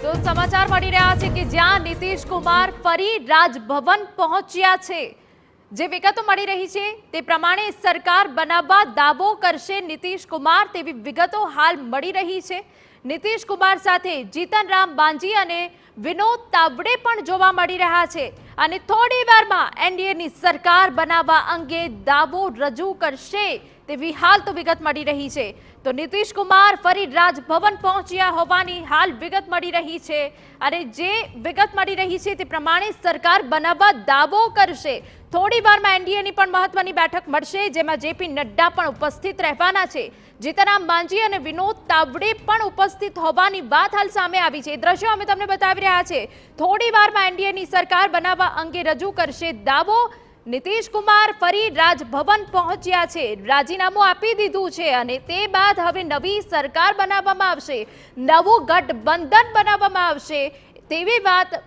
તો સમાચાર મળી રહ્યા છે કે જ્યાં નીતિશ કુમાર ફરી રાજભવન પહોંચ્યા છે, જે વિગતો મળી રહી છે તે પ્રમાણે સરકાર બનાવવા દાવો કરશે નીતિશ કુમાર તેવી વિગતો હાલ મળી રહી છે। નીતિશ કુમાર સાથે જીતનરામ માંઝી અને વિનોદ તાવડે પણ જોવા મળી રહ્યા છે અને થોડી વારમાં એનડીએની સરકાર બનાવવા અંગે દાવો રજૂ કરશે તેવી હાલ તો વિગત મળી રહી છે। તો નીતિશ કુમાર ફરી રાજભવન પહોંચ્યા હોવાની હાલ વિગત મળી રહી છે અને જે વિગત મળી રહી છે તે પ્રમાણે સરકાર બનાવવા દાવો કરશે। થોડી વારમાં એનડીએની પણ મહત્વની બેઠક મળશે, જેમાં જેપી નડ્ડા પણ ઉપસ્થિત રહેવાના છે। જીતનરામ માંઝી અને વિનોદ તાવડે પણ ઉપસ્થિત હોવાની વાત હાલ સામે આવી છે। દ્રશ્યો અમે તમને બતાવી રહ્યા છે। થોડી વારમાં એનડીએની સરકાર બનાવવા અંગે રજૂ કરશે દાવો। નીતિશ કુમાર ફરી રાજભવન પહોંચ્યા છે, રાજીનામું આપી દીધું છે અને તે બાદ હવે નવી સરકાર બનાવવામાં આવશે, નવું ગઠબંધન બનાવવામાં આવશે તેવી વાત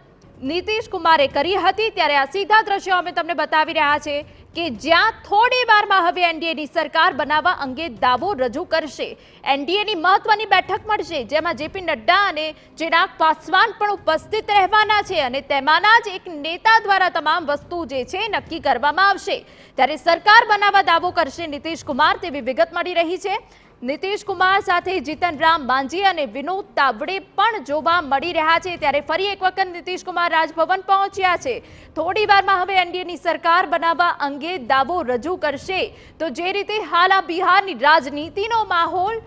નીતિશ કુમારે કરી હતી। ત્યારે આ સીધા દ્રશ્યો અમે તમને બતાવી રહ્યા છે કે જ્યાં થોડી વારમાં હવે એનડીએની સરકાર બનાવવા અંગે દાવો રજૂ કરશે। એનડીએની મહત્વની બેઠક મળશે, જેમાં જેપી નડ્ડા અને ચિરાગ પાસવાન પણ ઉપસ્થિત રહેવાના છે અને તેમાંના જ એક નેતા દ્વારા તમામ વસ્તુ જે છે નક્કી કરવામાં આવશે। ત્યારે સરકાર બનાવવા દાવો કરશે નીતિશ કુમાર તેવી વિગત મળી રહી છે। નીતિશ કુમાર સાથે જીતનરામ માંઝી અને વિનોદ તાવડે પણ જોવા મળી રહ્યા છે। ત્યારે ફરી એક વખત નીતિશ કુમાર રાજભવન પહોંચ્યા છે, થોડી વારમાં હવે એનડીએની સરકાર બનાવવા અંગે દાવો રજૂ કરશે। તો જે રીતે હાલ આ બિહારની રાજનીતિનો માહોલ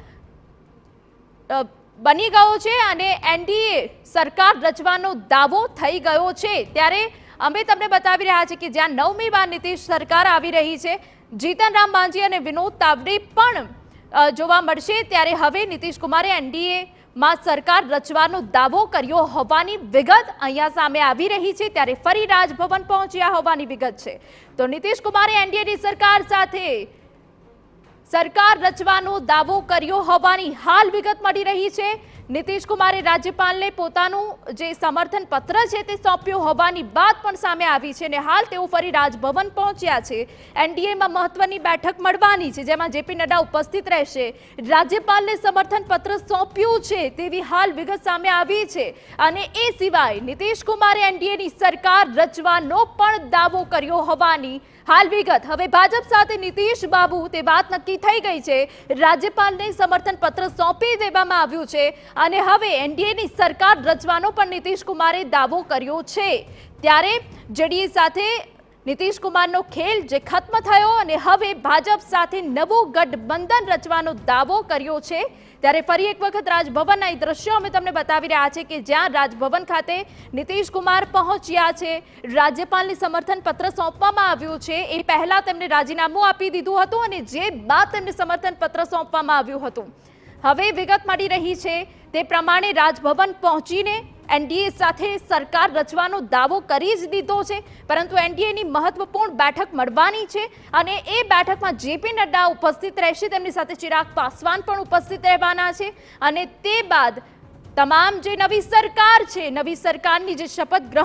બની ગયો છે અને એનડીએ સરકાર રચવાનો દાવો થઈ ગયો છે, ત્યારે અમે તમને બતાવી રહ્યા છીએ કે જ્યાં 9મી વાર નીતિશ સરકાર આવી રહી છે, જીતનરામ માંઝી અને વિનોદ તાવડે પણ જોવા મળશે। ત્યારે હવે નીતિશ કુમારે એનડીએમાં સરકાર રચવાનો દાવો કર્યો હોવાની વિગત અહીંયા સામે આવી રહી છે। ત્યારે ફરી રાજભવન પહોંચ્યા હોવાની વિગત છે। તો નીતિશ કુમારે એનડીએની સરકાર સાથે સરકાર રચવાનો દાવો કર્યો હોવાની હાલ વિગત મળી રહી છે। નીતિશ કુમારે રાજ્યપાલને પોતાનું જે સમર્થન પત્ર છે તે સોંપ્યો હોવાની વાત પણ સામે આવી છે અને હાલ તેઓ ફરી રાજભવન પહોંચ્યા છે। એનડીએમાં મહત્વની બેઠક મળવાની છે, જેમાં જેપી નડ્ડા ઉપસ્થિત રહેશે। રાજ્યપાલને સમર્થન પત્ર સોંપ્યું છે તેવી હાલ વિગત સામે આવી છે અને એ સિવાય નીતિશ કુમારે એનડીએની સરકાર રચવાનો પણ દાવો કર્યો હોવાની હાલ વિગત। હવે ભાજપ સાથે નીતિશ બાબુ તે વાત નક્કી થઈ ગઈ છે, રાજ્યપાલને સમર્થન પત્ર સોંપી દેવામાં આવ્યું છે અને હવે એનડીએની સરકાર રચવાનો પણ નીતિશ કુમારે દાવો કર્યો છે। ત્યારે જેડીએસ સાથે નીતિશ કુમારનો ખેલ જે ખત્મ થયો અને હવે ભાજપ સાથે નવું ગઠબંધન રચવાનો દાવો કર્યો છે। ત્યારે ફરી એક વખત રાજભવનના એ દ્રશ્યો અમે તમને બતાવી રહ્યા છે કે જ્યાં રાજભવન ખાતે નીતિશ કુમાર પહોંચ્યા છે, રાજ્યપાલને સમર્થન પત્ર સોંપવામાં આવ્યું છે। એ પહેલા તેમને રાજીનામું આપી દીધું હતું અને જે બાદ તેમને સમર્થન પત્ર સોંપવામાં આવ્યું હતું। હવે વિગત મળી રહી છે તે પ્રમાણે રાજભવન પહોંચીને એનડીએ સાથે સરકાર રચવાનો દાવો કરી જ દીધો છે, પરંતુ એનડીએની મહત્વપૂર્ણ બેઠક મળવાની છે અને એ બેઠકમાં જેપી નડ્ડા ઉપસ્થિત રહેશે, તેમની સાથે ચિરાગ પાસવાન પણ ઉપસ્થિત રહેવાના છે અને તે બાદ તમામ જે નવી સરકાર છે, નવી સરકારની જે શપથ ગ્રહણ